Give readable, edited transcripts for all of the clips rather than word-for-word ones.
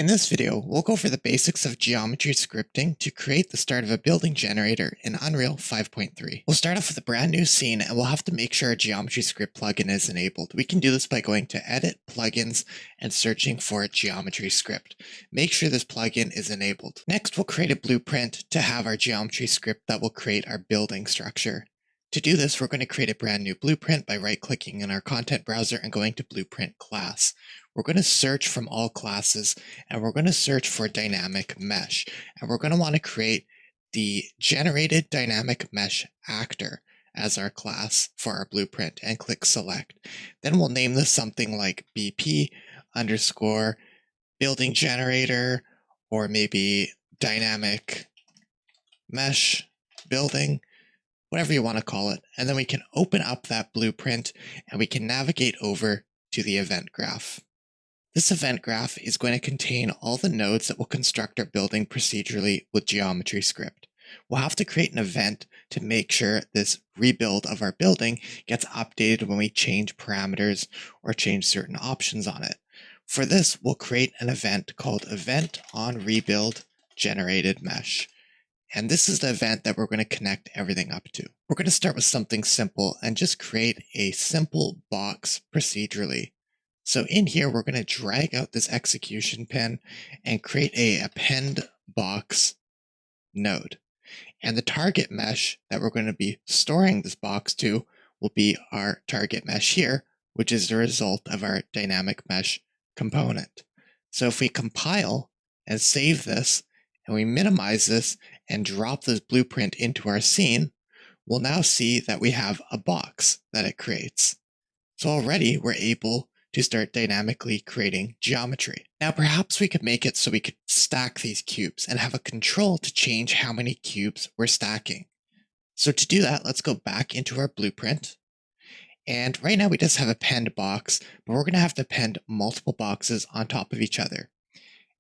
In this video, we'll go over the basics of geometry scripting to create the start of a building generator in Unreal 5.3. We'll start off with a brand new scene and we'll have to make sure our geometry script plugin is enabled. We can do this by going to Edit, Plugins, and searching for Geometry Script. Make sure this plugin is enabled. Next, we'll create a blueprint to have our geometry script that will create our building structure. To do this, we're going to create a brand new blueprint by right-clicking in our content browser and going to Blueprint Class. We're going to search from all classes and we're going to search for dynamic mesh. And we're going to want to create the generated dynamic mesh actor as our class for our blueprint and click select. Then we'll name this something like BP underscore building generator, or maybe dynamic mesh building, whatever you want to call it. And then we can open up that blueprint and we can navigate over to the event graph. This event graph is going to contain all the nodes that will construct our building procedurally with geometry script. We'll have to create an event to make sure this rebuild of our building gets updated when we change parameters or change certain options on it. For this, we'll create an event called Event on Rebuild Generated Mesh. And this is the event that we're going to connect everything up to. We're going to start with something simple and just create a simple box procedurally. So in here, we're going to drag out this execution pin and create a append box node. And the target mesh that we're going to be storing this box to will be our target mesh here, which is the result of our dynamic mesh component. So if we compile and save this, and we minimize this and drop this blueprint into our scene, we'll now see that we have a box that it creates. So already we're able to start dynamically creating geometry. Now perhaps we could make it so we could stack these cubes and have a control to change how many cubes we're stacking. So to do that, let's go back into our blueprint. And right now we just have a append box, but we're going to have to append multiple boxes on top of each other.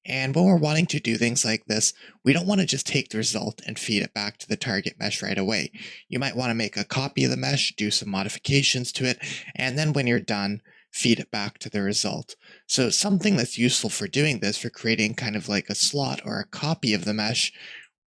And when we're wanting to do things like this, we don't want to just take the result and feed it back to the target mesh right away. You might want to make a copy of the mesh, do some modifications to it, and then when you're done, feed it back to the result. So something that's useful for doing this, for creating kind of like a slot or a copy of the mesh,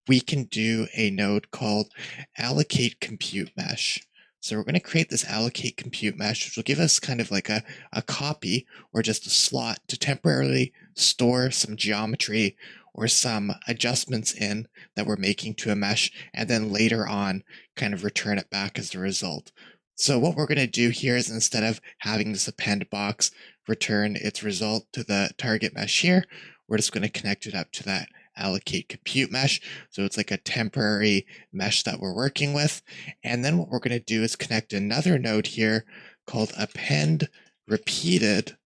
we can do a node called allocate compute mesh. So we're going to create this allocate compute mesh, which will give us kind of like a copy or just a slot to temporarily store some geometry or some adjustments in that we're making to a mesh, and then later on kind of return it back as the result. So what we're going to do here is, instead of having this append box return its result to the target mesh here, we're just going to connect it up to that allocate compute mesh. So it's like a temporary mesh that we're working with. And then what we're going to do is connect another node here called append repeated,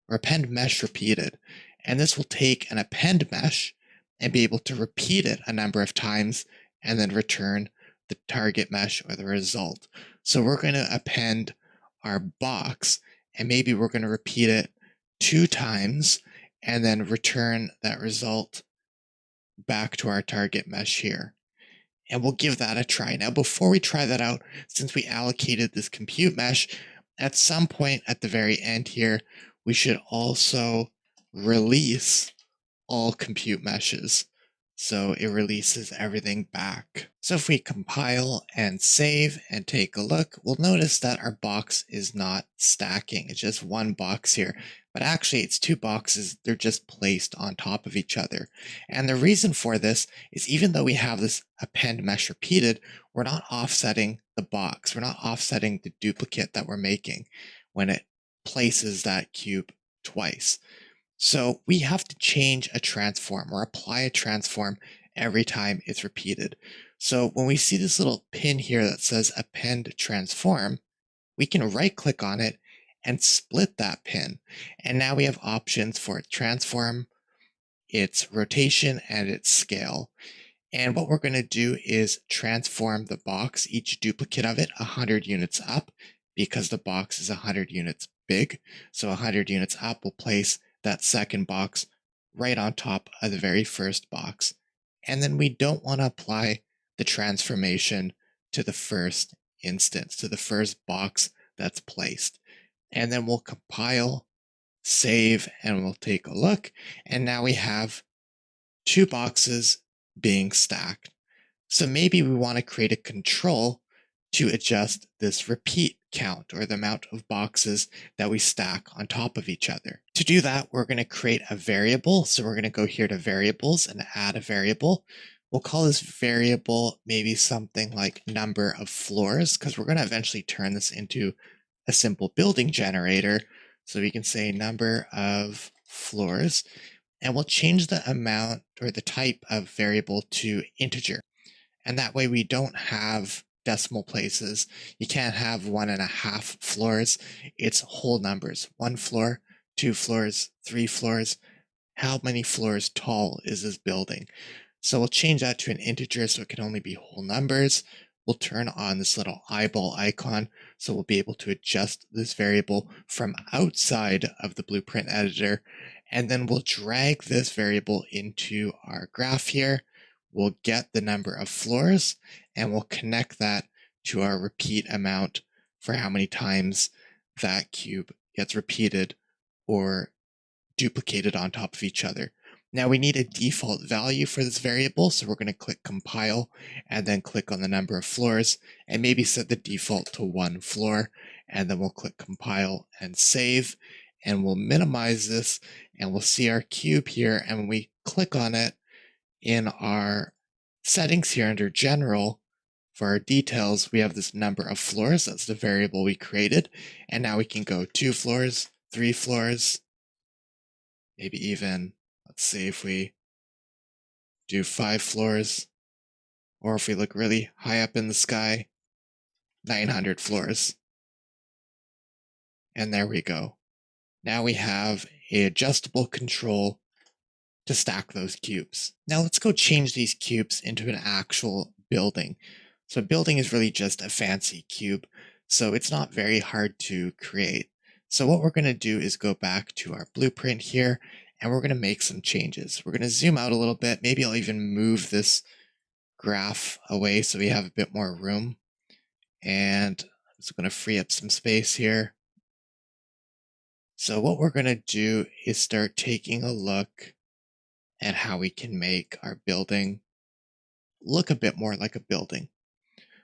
or append mesh repeated. And this will take an append mesh and be able to repeat it a number of times and then return the target mesh or the result. So we're going to append our box, and maybe we're going to repeat it 2 times and then return that result back to our target mesh here. And we'll give that a try. Now, before we try that out, since we allocated this compute mesh, at some point at the very end here, we should also release all compute meshes. So it releases everything back. So if we compile and save and take a look, we'll notice that our box is not stacking. It's just one box here, but actually it's 2 boxes. They're just placed on top of each other. And the reason for this is, even though we have this append mesh repeated, we're not offsetting the box. We're not offsetting the duplicate that we're making when it places that cube twice. So we have to change a transform or apply a transform every time it's repeated. So when we see this little pin here that says append transform, we can right click on it and split that pin. And now we have options for its transform, its rotation, and its scale. And what we're going to do is transform the box, each duplicate of it, 100 units up, because the box is 100 units big. So 100 units up will place that second box right on top of the very first box. And then we don't want to apply the transformation to the first instance, to the first box that's placed. And then we'll compile save, and we'll take a look. And now we have two boxes being stacked. So maybe we want to create a control to adjust this repeat count, or the amount of boxes that we stack on top of each other. To do that, we're going to create a variable. So we're going to go here to variables and add a variable. We'll call this variable maybe something like number of floors, because we're going to eventually turn this into a simple building generator. So we can say number of floors, and we'll change the amount or the type of variable to integer. And that way we don't have decimal places. You can't have 1.5 floors. It's whole numbers. 1 floor, 2 floors, 3 floors. How many floors tall is this building? So we'll change that to an integer so it can only be whole numbers. We'll turn on this little eyeball icon so we'll be able to adjust this variable from outside of the blueprint editor. And then we'll drag this variable into our graph here. We'll get the number of floors and we'll connect that to our repeat amount for how many times that cube gets repeated or duplicated on top of each other. Now we need a default value for this variable, so we're going to click compile and then click on the number of floors and maybe set the default to 1 floor, and then we'll click compile and save, and we'll minimize this and we'll see our cube here. And when we click on it in our settings here under general, for our details, we have this number of floors. That's the variable we created. And now we can go 2 floors, 3 floors, maybe even, let's see if we do 5 floors, or if we look really high up in the sky, 900 floors. And there we go. Now we have an adjustable control to stack those cubes. Now let's go change these cubes into an actual building. So a building is really just a fancy cube, so it's not very hard to create. So what we're going to do is go back to our blueprint here, and we're going to make some changes. We're going to zoom out a little bit. Maybe I'll even move this graph away so we have a bit more room. And I'm just going to free up some space here. So what we're going to do is start taking a look at how we can make our building look a bit more like a building.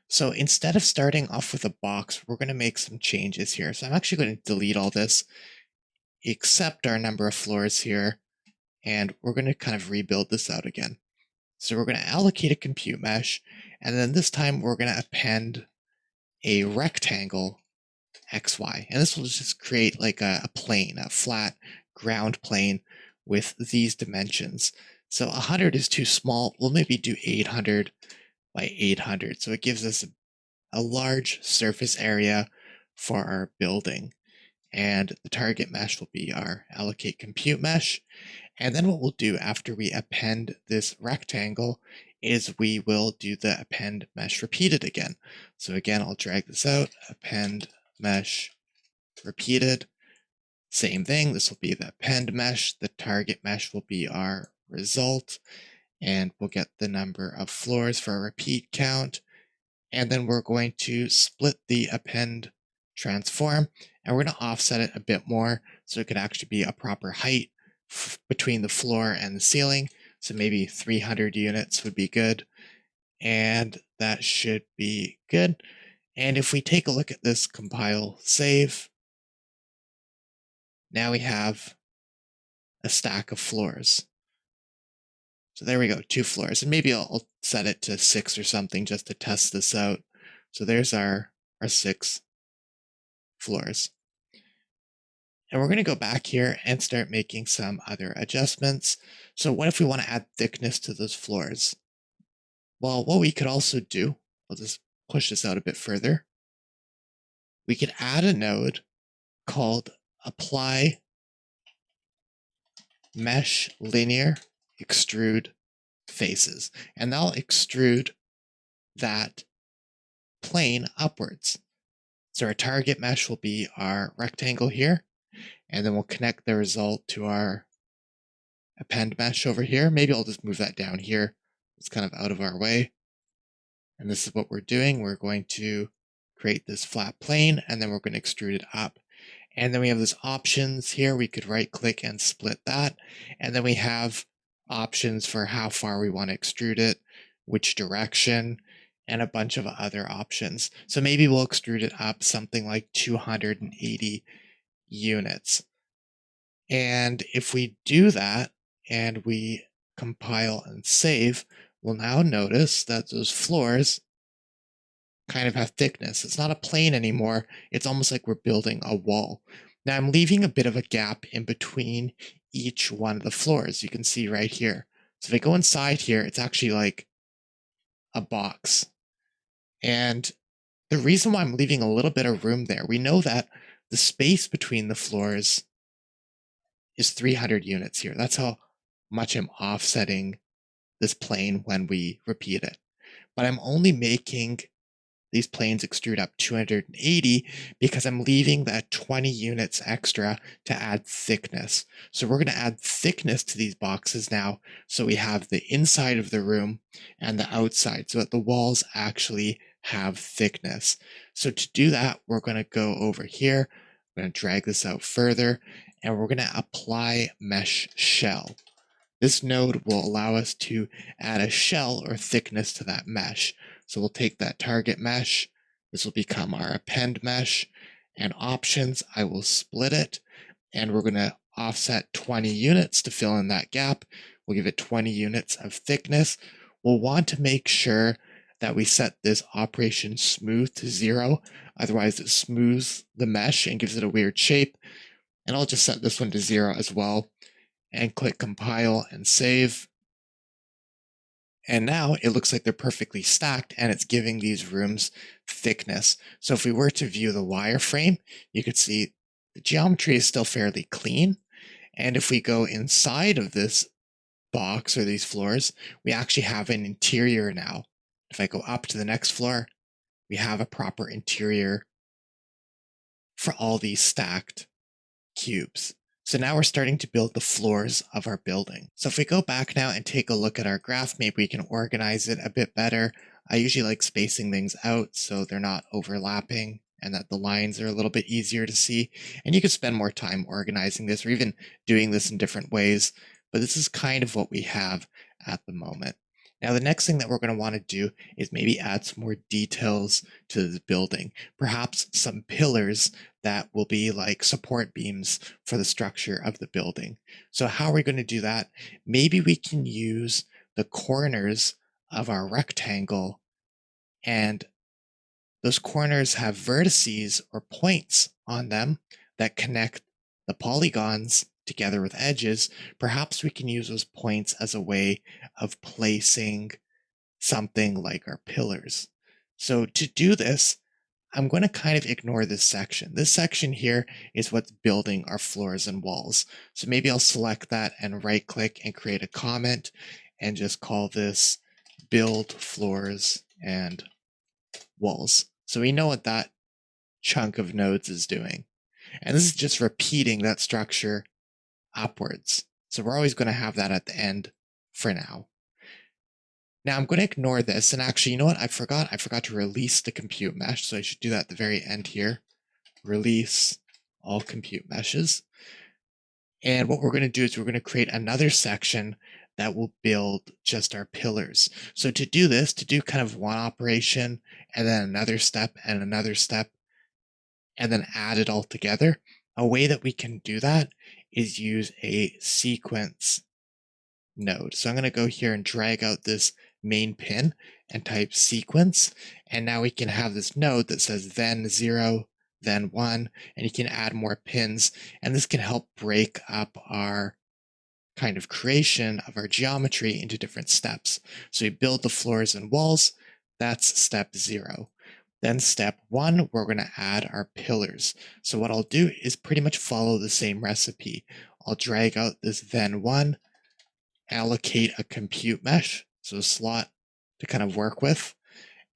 So instead of starting off with a box, we're going to make some changes here. So I'm actually going to delete all this, except our number of floors here, and we're going to kind of rebuild this out again. So we're going to allocate a compute mesh, and then this time we're going to append a rectangle XY. And this will just create like a plane, a flat ground plane with these dimensions. So 100 is too small. We'll maybe do 800 by 800. So it gives us a large surface area for our building. And the target mesh will be our allocate compute mesh. And then what we'll do after we append this rectangle is we will do the append mesh repeated again. So again, I'll drag this out, append mesh repeated. Same thing, this will be the append mesh. The target mesh will be our result. And we'll get the number of floors for a repeat count. And then we're going to split the append transform, and we're going to offset it a bit more so it could actually be a proper height between the floor and the ceiling. So maybe 300 units would be good, and that should be good. And if we take a look at this, compile, save, now we have a stack of floors. So there we go, 2 floors. And maybe I'll set it to 6 or something just to test this out. So there's our 6 floors. And we're going to go back here and start making some other adjustments. So what if we want to add thickness to those floors? Well, what we could also do, I'll just push this out a bit further. We could add a node called apply mesh linear extrude faces, and that'll extrude that plane upwards. So our target mesh will be our rectangle here, and then we'll connect the result to our append mesh over here. Maybe I'll just move that down here. It's kind of out of our way. And this is what we're doing. We're going to create this flat plane, and then we're going to extrude it up. And then we have this options here. We could right click and split that. And then we have options for how far we want to extrude it, which direction, and a bunch of other options. So maybe we'll extrude it up something like 280 units. And if we do that and we compile and save, we'll now notice that those floors kind of have thickness. It's not a plane anymore. It's almost like we're building a wall. Now I'm leaving a bit of a gap in between each one of the floors. You can see right here. So if I go inside here, it's actually like a box. And the reason why I'm leaving a little bit of room there, we know that the space between the floors is 300 units here. That's how much I'm offsetting this plane when we repeat it. But I'm only making these planes extrude up 280 because I'm leaving that 20 units extra to add thickness. So we're going to add thickness to these boxes now. So we have the inside of the room and the outside so that the walls actually have thickness. So to do that, we're going to go over here. I'm going to drag this out further and we're going to apply mesh shell. This node will allow us to add a shell or thickness to that mesh. So we'll take that target mesh. This will become our append mesh. And options, I will split it. And we're going to offset 20 units to fill in that gap. We'll give it 20 units of thickness. We'll want to make sure that we set this operation smooth to 0. Otherwise, it smooths the mesh and gives it a weird shape. And I'll just set this one to 0 as well. And click compile and save. And now it looks like they're perfectly stacked and it's giving these rooms thickness. So if we were to view the wireframe, you could see the geometry is still fairly clean. And if we go inside of this box or these floors, we actually have an interior now. If I go up to the next floor, we have a proper interior for all these stacked cubes. So now we're starting to build the floors of our building. So if we go back now and take a look at our graph, maybe we can organize it a bit better. I usually like spacing things out so they're not overlapping and that the lines are a little bit easier to see. And you could spend more time organizing this or even doing this in different ways. But this is kind of what we have at the moment. Now, the next thing that we're going to want to do is maybe add some more details to the building, perhaps some pillars that will be like support beams for the structure of the building. So how are we going to do that? Maybe we can use the corners of our rectangle, and those corners have vertices or points on them that connect the polygons together with edges. Perhaps we can use those points as a way of placing something like our pillars. So to do this, I'm going to kind of ignore this section. This section here is what's building our floors and walls. So maybe I'll select that and right click and create a comment and just call this build floors and walls. So we know what that chunk of nodes is doing. And this is just repeating that structure upwards. So we're always going to have that at the end for now. Now I'm going to ignore this, and actually, you know what? I forgot to release the compute mesh, so I should do that at the very end here. Release all compute meshes. And what we're going to do is we're going to create another section that will build just our pillars. So to do this, to do kind of one operation, and then another step, and then add it all together, a way that we can do that is use a sequence node. So I'm going to go here and drag out this main pin and type sequence. And now we can have this node that says then 0, then 1, and you can add more pins. And this can help break up our kind of creation of our geometry into different steps. So we build the floors and walls. That's step 0. Then step 1, we're going to add our pillars. So what I'll do is pretty much follow the same recipe. I'll drag out this then 1, allocate a compute mesh, so a slot to kind of work with,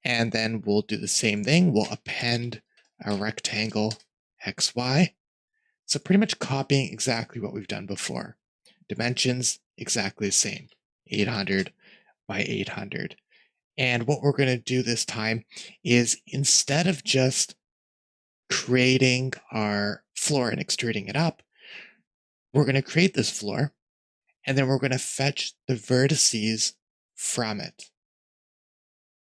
and then we'll do the same thing. We'll append a rectangle XY. So pretty much copying exactly what we've done before. Dimensions, exactly the same, 800 by 800. And what we're going to do this time is instead of just creating our floor and extruding it up, we're going to create this floor, and then we're going to fetch the vertices from it.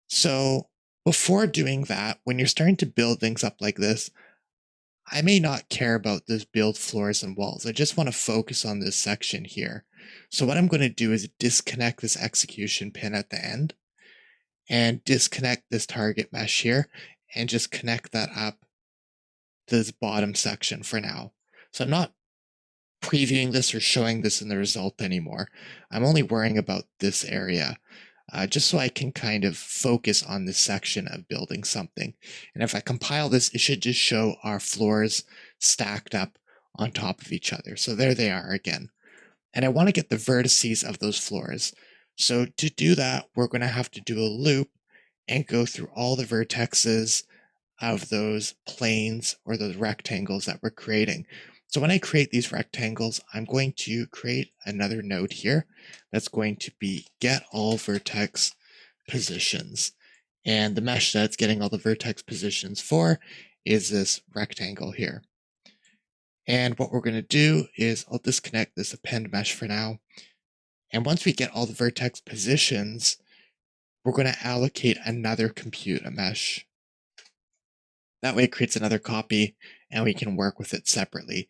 So before doing that, when you're starting to build things up like this, I may not care about this build floors and walls. I just want to focus on this section here. So what I'm going to do is disconnect this execution pin at the end and disconnect this target mesh here and just connect that up to this bottom section for now. So I'm not previewing this or showing this in the result anymore. I'm only worrying about this area. Just so I can kind of focus on this section of building something. And if I compile this, it should just show our floors stacked up on top of each other. So there they are again. And I want to get the vertices of those floors. So to do that, we're going to have to do a loop and go through all the vertexes of those planes or those rectangles that we're creating. So when I create these rectangles, I'm going to create another node here that's going to be get all vertex positions. And the mesh that's getting all the vertex positions for is this rectangle here. And what we're going to do is I'll disconnect this append mesh for now. And once we get all the vertex positions, we're going to allocate another compute a mesh. That way it creates another copy and we can work with it separately.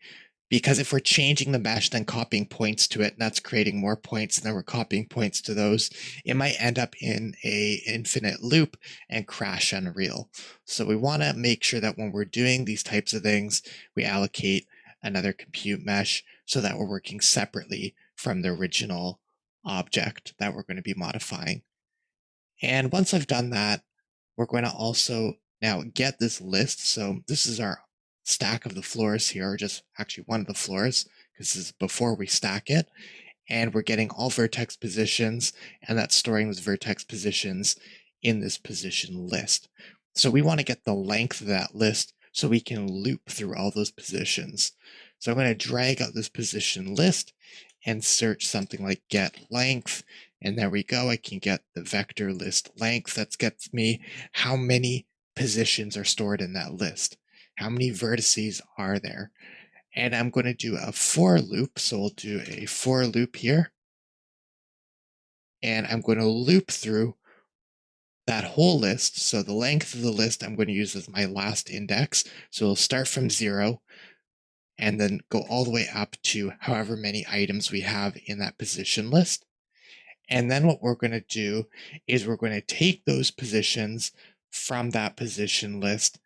Because if we're changing the mesh, then copying points to it, and that's creating more points, and then we're copying points to those, it might end up in a infinite loop and crash Unreal. So we want to make sure that when we're doing these types of things, we allocate another compute mesh so that we're working separately from the original object that we're going to be modifying. And once I've done that, we're going to also now get this list. So this is our stack of the floors here, or just actually one of the floors, because this is before we stack it. And we're getting all vertex positions, and that's storing those vertex positions in this position list. So we want to get the length of that list so we can loop through all those positions. So I'm going to drag out this position list and search something like get length. And there we go. I can get the vector list length. That gets me how many positions are stored in that list. How many vertices are there? And I'm going to do a for loop. So we'll do a for loop here. And I'm going to loop through that whole list. So the length of the list I'm going to use as my last index. So it'll start from 0 and then go all the way up to however many items we have in that position list. And then what we're going to do is we're going to take those positions from that position list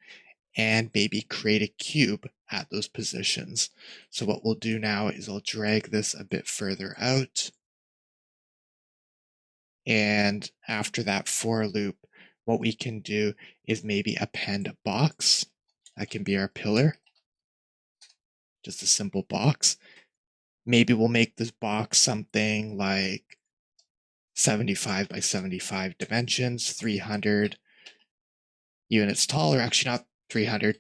and maybe create a cube at those positions. So what we'll do now is I'll drag this a bit further out. And after that for loop, what we can do is maybe append a box. That can be our pillar. Just a simple box. Maybe we'll make this box something like 75 by 75 dimensions, 300 units tall, or actually not 300.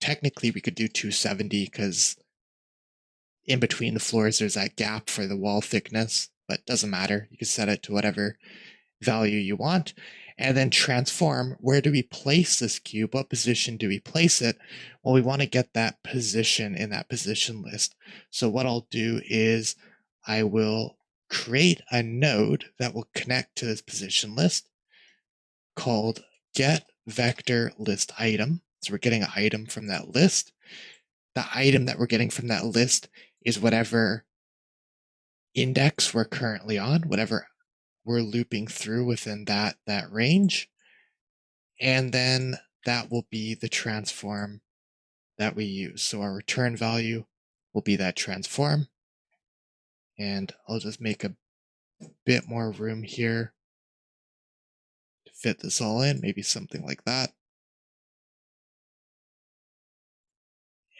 Technically we could do 270 because in between the floors there's that gap for the wall thickness, but it doesn't matter. You can set it to whatever value you want. And then transform, where do we place this cube? What position do we place it? Well, we want to get that position in that position list. So what I'll do is I will create a node that will connect to this position list called get vector list item. So we're getting an item from that list. The item that we're getting from that list is whatever index we're currently on, whatever we're looping through within that range. And then that will be the transform that we use. So our return value will be that transform. And I'll just make a bit more room here to fit this all in, maybe something like that.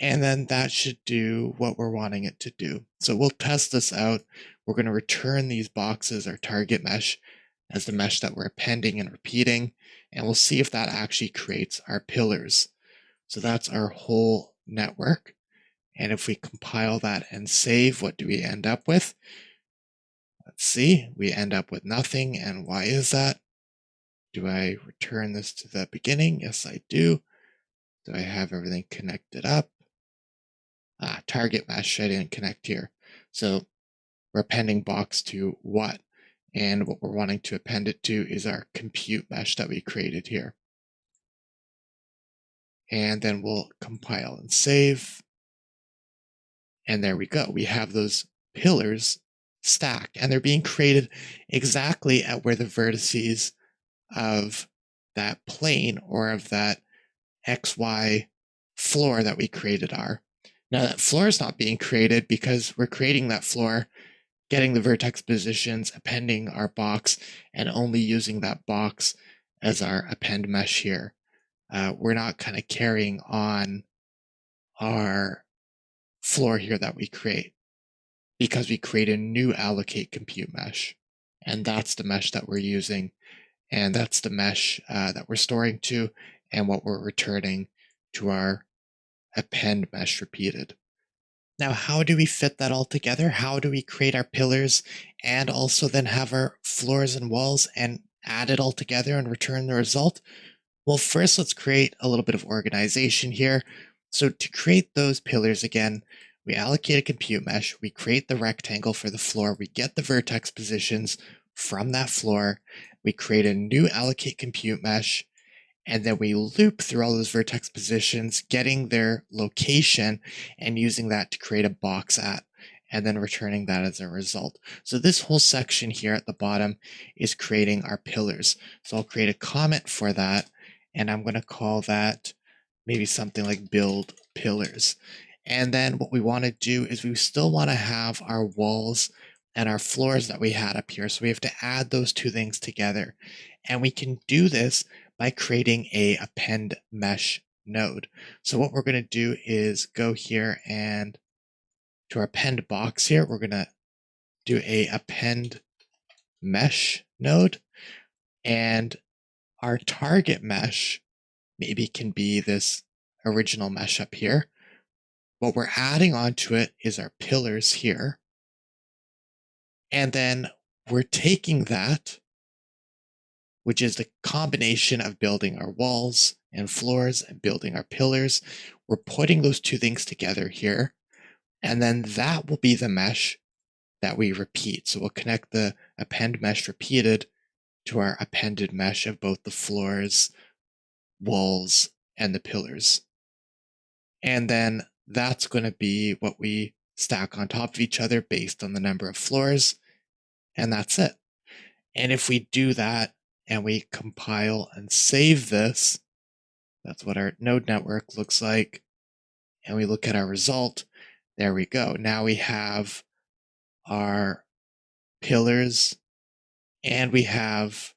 And then that should do what we're wanting it to do. So we'll test this out. We're going to return these boxes, our target mesh, as the mesh that we're appending and repeating, and we'll see if that actually creates our pillars. So that's our whole network. And if we compile that and save, what do we end up with? Let's see, we end up with nothing. And why is that? Do I return this to the beginning? Yes, I do. So I have everything connected up. Target mesh, I didn't connect here. So we're appending box to what? And what we're wanting to append it to is our compute mesh that we created here. And then we'll compile and save. And there we go. We have those pillars stacked, and they're being created exactly at where the vertices of that plane or of that XY floor that we created are. Now that floor is not being created because we're creating that floor, getting the vertex positions, appending our box, and only using that box as our append mesh here. We're not kind of carrying on our floor here that we create because we create a new allocate compute mesh. And that's the mesh that we're using. And that's the mesh that we're storing to and what we're returning to our append mesh repeated. Now, how do we fit that all together? How do we create our pillars and also then have our floors and walls and add it all together and return the result? Well, first, let's create a little bit of organization here. So to create those pillars again, we allocate a compute mesh, we create the rectangle for the floor, we get the vertex positions from that floor, we create a new allocate compute mesh, and then we loop through all those vertex positions, getting their location and using that to create a box at, and then returning that as a result. So this whole section here at the bottom is creating our pillars. So I'll create a comment for that, and I'm going to call that maybe something like build pillars. And then what we want to do is we still want to have our walls and our floors that we had up here. So we have to add those two things together. And we can do this by creating a append mesh node. So what we're going to do is go here and to our append box here, we're going to do a append mesh node, and our target mesh maybe can be this original mesh up here. What we're adding onto it is our pillars here. And then we're taking that, which is the combination of building our walls and floors and building our pillars. We're putting those two things together here. And then that will be the mesh that we repeat. So we'll connect the append mesh repeated to our appended mesh of both the floors, walls, and the pillars. And then that's going to be what we stack on top of each other based on the number of floors. And that's it. And if we do that and we compile and save this, that's what our node network looks like. And we look at our result. There we go. Now we have our pillars and we have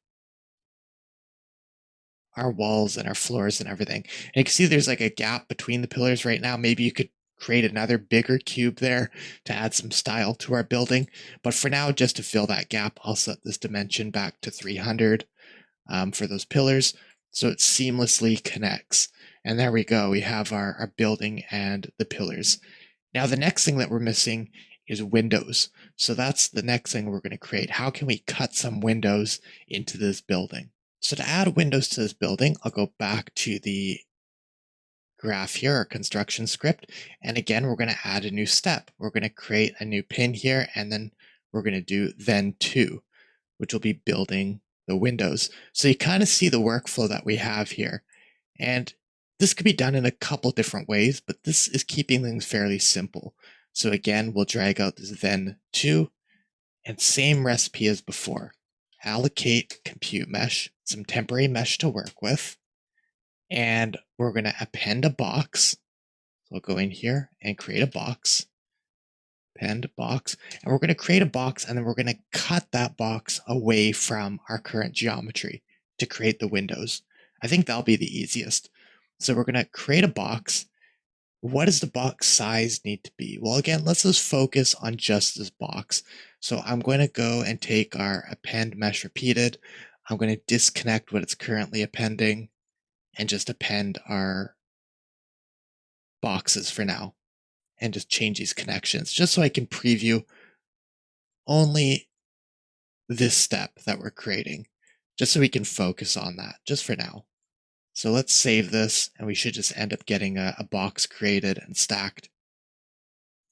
our walls and our floors and everything. And you can see there's like a gap between the pillars right now. Maybe you could create another bigger cube there to add some style to our building. But for now, just to fill that gap, I'll set this dimension back to 300 for those pillars so it seamlessly connects. And there we go. We have our building and the pillars. Now, the next thing that we're missing is windows. So that's the next thing we're going to create. How can we cut some windows into this building? So to add windows to this building, I'll go back to the graph here, our construction script. And again, we're going to add a new step. We're going to create a new pin here, and then we're going to do then to, which will be building the windows. So you kind of see the workflow that we have here. And this could be done in a couple different ways, but this is keeping things fairly simple. So again, we'll drag out this then to, and same recipe as before. Allocate compute mesh, some temporary mesh to work with, and we're going to append a box. So I'll go in here and create a box, append box, and we're going to create a box, and then we're going to cut that box away from our current geometry to create the windows. I think that'll be the easiest. So we're going to create a box. What does the box size need to be? Well, again, let's just focus on just this box. So I'm going to go and take our append mesh repeated. I'm going to disconnect what it's currently appending and just append our boxes for now and just change these connections just so I can preview only this step that we're creating, just so we can focus on that just for now. So let's save this, and we should just end up getting a box created and stacked.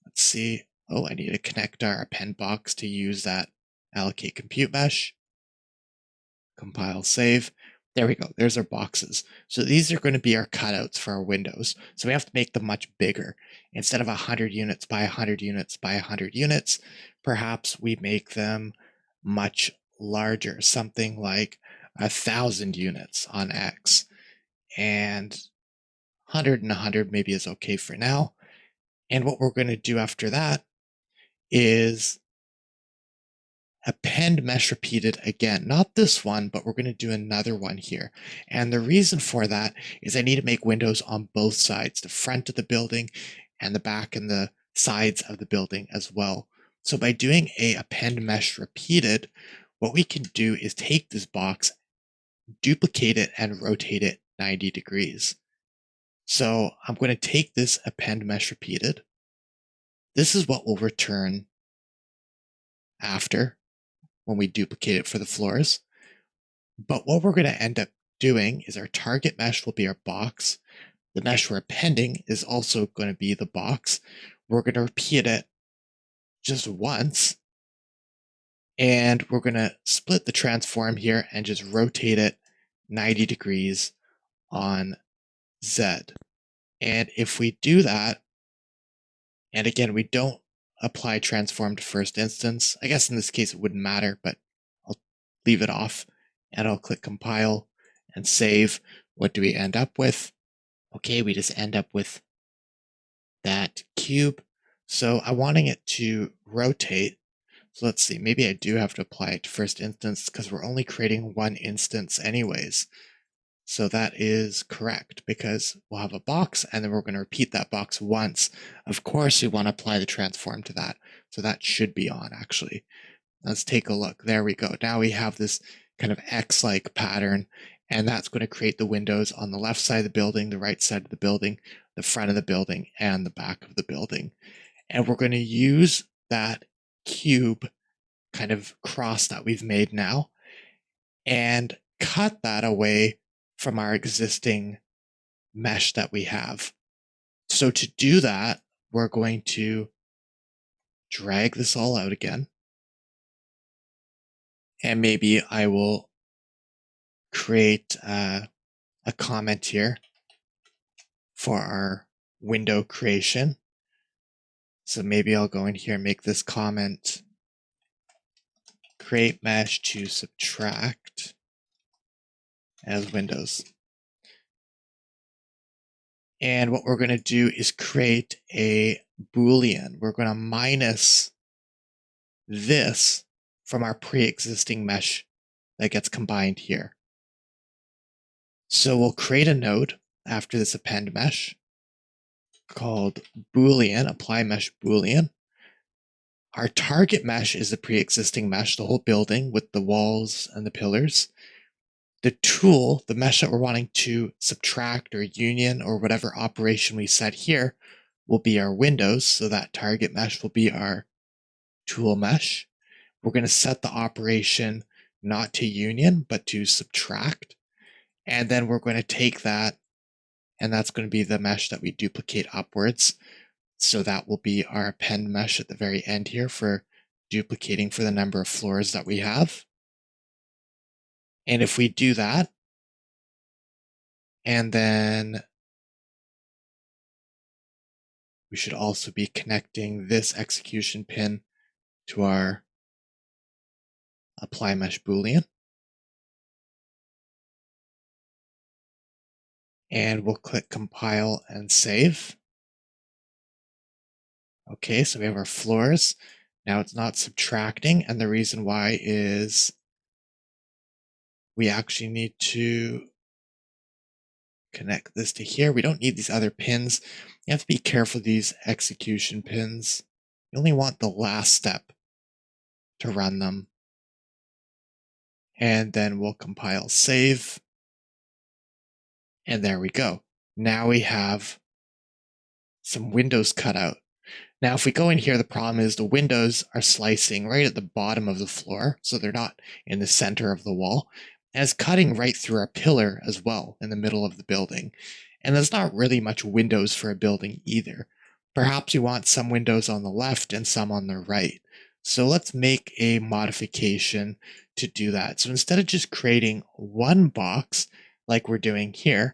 Let's see. Oh, I need to connect our append box to use that allocate compute mesh. Compile, save. There we go. There's our boxes. So these are going to be our cutouts for our windows. So we have to make them much bigger. Instead of 100 units by 100 units by 100 units, perhaps we make them much larger, something like 1,000 units on X. And 100 and 100 maybe is okay for now. And what we're going to do after that is append mesh repeated again. Not this one, but we're going to do another one here. And the reason for that is I need to make windows on both sides, the front of the building and the back and the sides of the building as well. So by doing a append mesh repeated, what we can do is take this box, duplicate it, and rotate it 90 degrees. So I'm going to take this append mesh repeated. This is what will return after when we duplicate it for the floors. But what we're going to end up doing is our target mesh will be our box. The mesh we're appending is also going to be the box. We're going to repeat it just once. And we're going to split the transform here and just rotate it 90 degrees on Z. And if we do that, and again, we don't apply transform to first instance. I guess in this case it wouldn't matter, but I'll leave it off and I'll click compile and save. What do we end up with? Okay, we just end up with that cube. So I'm wanting it to rotate. So let's see, maybe I do have to apply it to first instance because we're only creating one instance anyways. So that is correct because we'll have a box and then we're going to repeat that box once. Of course, we want to apply the transform to that. So that should be on actually. Let's take a look. There we go. Now we have this kind of X-like pattern, and that's going to create the windows on the left side of the building, the right side of the building, the front of the building, and the back of the building. And we're going to use that cube kind of cross that we've made now and cut that away from our existing mesh that we have. So to do that, we're going to drag this all out again. And maybe I will create a comment here for our window creation. So maybe I'll go in here and make this comment, create mesh to subtract as windows. And what we're going to do is create a Boolean. We're going to minus this from our pre-existing mesh that gets combined here. So we'll create a node after this append mesh called Boolean, apply mesh Boolean. Our target mesh is the pre-existing mesh, the whole building with the walls and the pillars. The tool, the mesh that we're wanting to subtract or union or whatever operation we set here, will be our windows. So that target mesh will be our tool mesh. We're going to set the operation not to union, but to subtract. And then we're going to take that, and that's going to be the mesh that we duplicate upwards. So that will be our append mesh at the very end here for duplicating for the number of floors that we have. And if we do that, and then we should also be connecting this execution pin to our apply mesh Boolean. And we'll click compile and save. Okay, so we have our floors. Now it's not subtracting, and the reason why is we actually need to connect this to here. We don't need these other pins. You have to be careful of these execution pins. You only want the last step to run them. And then we'll compile save. And there we go. Now we have some windows cut out. Now, if we go in here, the problem is the windows are slicing right at the bottom of the floor, so they're not in the center of the wall. And it's cutting right through our pillar as well in the middle of the building. And there's not really much windows for a building either. Perhaps you want some windows on the left and some on the right. So let's make a modification to do that. So instead of just creating one box like we're doing here,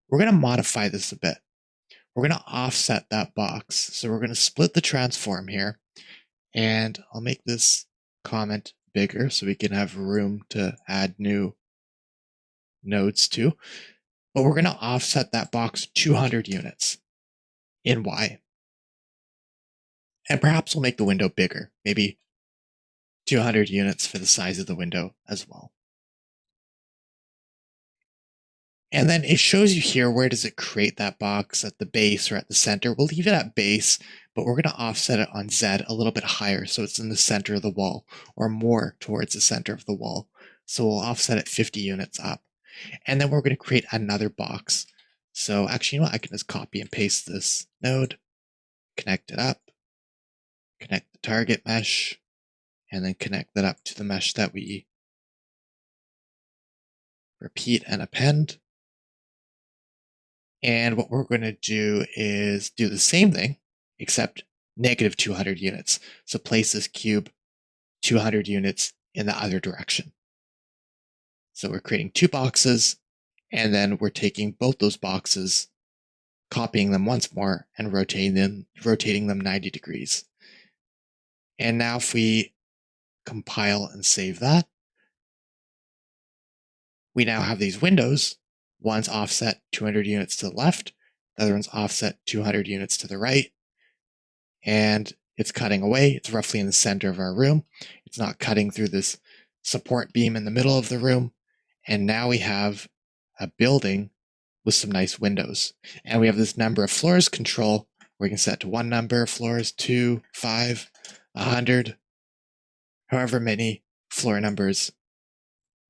we're going to modify this a bit. We're going to offset that box. So we're going to split the transform here, and I'll make this comment bigger so we can have room to add new nodes to. But we're going to offset that box 200 units in Y. And perhaps we'll make the window bigger, maybe 200 units for the size of the window as well. And then it shows you here, where does it create that box, at the base or at the center? We'll leave it at base, but we're going to offset it on Z a little bit higher so it's in the center of the wall, or more towards the center of the wall. So we'll offset it 50 units up. And then we're going to create another box. So actually, you know what? I can just copy and paste this node, connect it up, connect the target mesh, and then connect that up to the mesh that we repeat and append. And what we're going to do is do the same thing, except negative 200 units. So place this cube 200 units in the other direction. So we're creating two boxes, and then we're taking both those boxes, copying them once more, and rotating them 90 degrees. And now if we compile and save that, we now have these windows. One's offset 200 units to the left, the other one's offset 200 units to the right, and it's cutting away. It's roughly in the center of our room. It's not cutting through this support beam in the middle of the room. And now we have a building with some nice windows. And we have this number of floors control where we can set to one number of floors, 2, 5, 100, however many floor numbers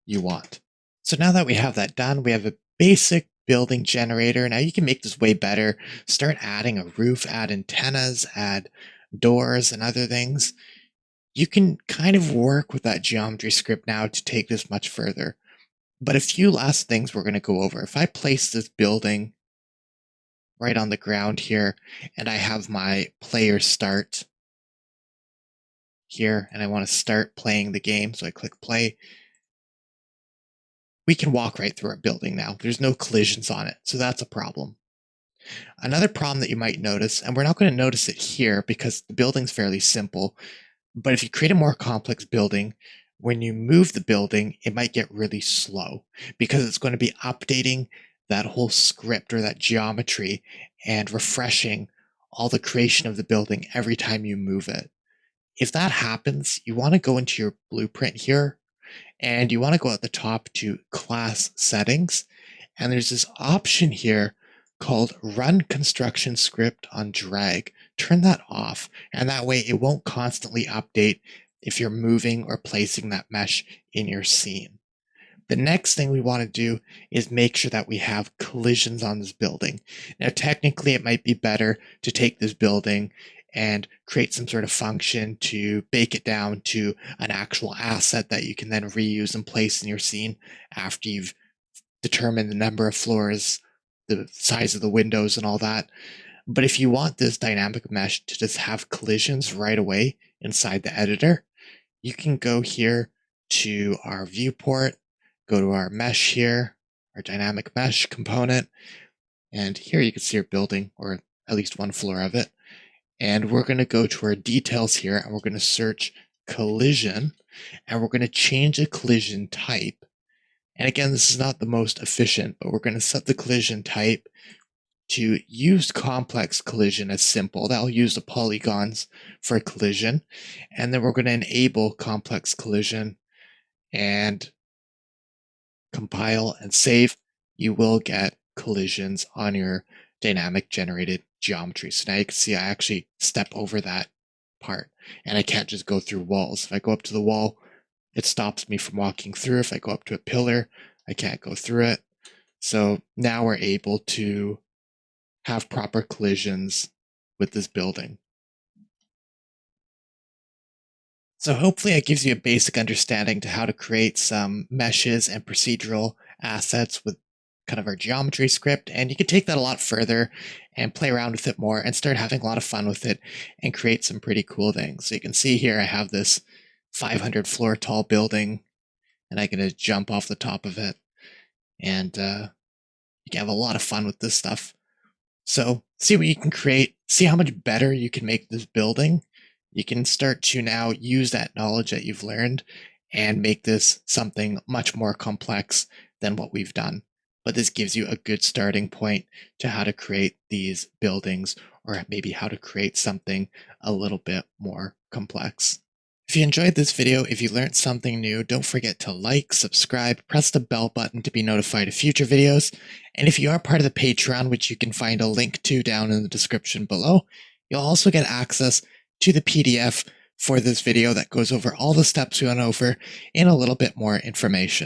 you want. So now that we have that done, we have a basic building generator. Now you can make this way better. Start adding a roof, add antennas, add doors and other things. You can kind of work with that geometry script now to take this much further. But a few last things we're going to go over. If I place this building right on the ground here, and I have my player start here, and I want to start playing the game, so I click play, we can walk right through our building now. There's no collisions on it, so that's a problem. Another problem that you might notice, and we're not going to notice it here because the building's fairly simple, but if you create a more complex building, when you move the building, it might get really slow because it's going to be updating that whole script or that geometry and refreshing all the creation of the building every time you move it. If that happens, you want to go into your blueprint here, and you want to go at the top to class settings, and there's this option here called run construction script on drag. Turn that off, and that way it won't constantly update if you're moving or placing that mesh in your scene. The next thing we want to do is make sure that we have collisions on this building. Now, technically, it might be better to take this building and create some sort of function to bake it down to an actual asset that you can then reuse and place in your scene after you've determined the number of floors, the size of the windows, and all that. But if you want this dynamic mesh to just have collisions right away inside the editor, you can go here to our viewport, go to our mesh here, our dynamic mesh component, and here you can see our building, or at least one floor of it. And we're going to go to our details here, and we're going to search collision, and we're going to change the collision type. And again, this is not the most efficient, but we're going to set the collision type to use complex collision as simple. That'll use the polygons for collision. And then we're going to enable complex collision and compile and save. You will get collisions on your dynamic generated geometry. So now you can see I actually step over that part, and I can't just go through walls. If I go up to the wall, it stops me from walking through. If I go up to a pillar, I can't go through it. So now we're able to have proper collisions with this building. So hopefully it gives you a basic understanding to how to create some meshes and procedural assets with kind of our geometry script. And you can take that a lot further and play around with it more and start having a lot of fun with it and create some pretty cool things. So you can see here I have this 500 floor tall building and I'm going to jump off the top of it. And you can have a lot of fun with this stuff. So see what you can create, see how much better you can make this building. You can start to now use that knowledge that you've learned and make this something much more complex than what we've done. But this gives you a good starting point to how to create these buildings, or maybe how to create something a little bit more complex. If you enjoyed this video, if you learned something new, don't forget to like, subscribe, press the bell button to be notified of future videos. And if you are part of the Patreon, which you can find a link to down in the description below, you'll also get access to the PDF for this video that goes over all the steps we went over in a little bit more information.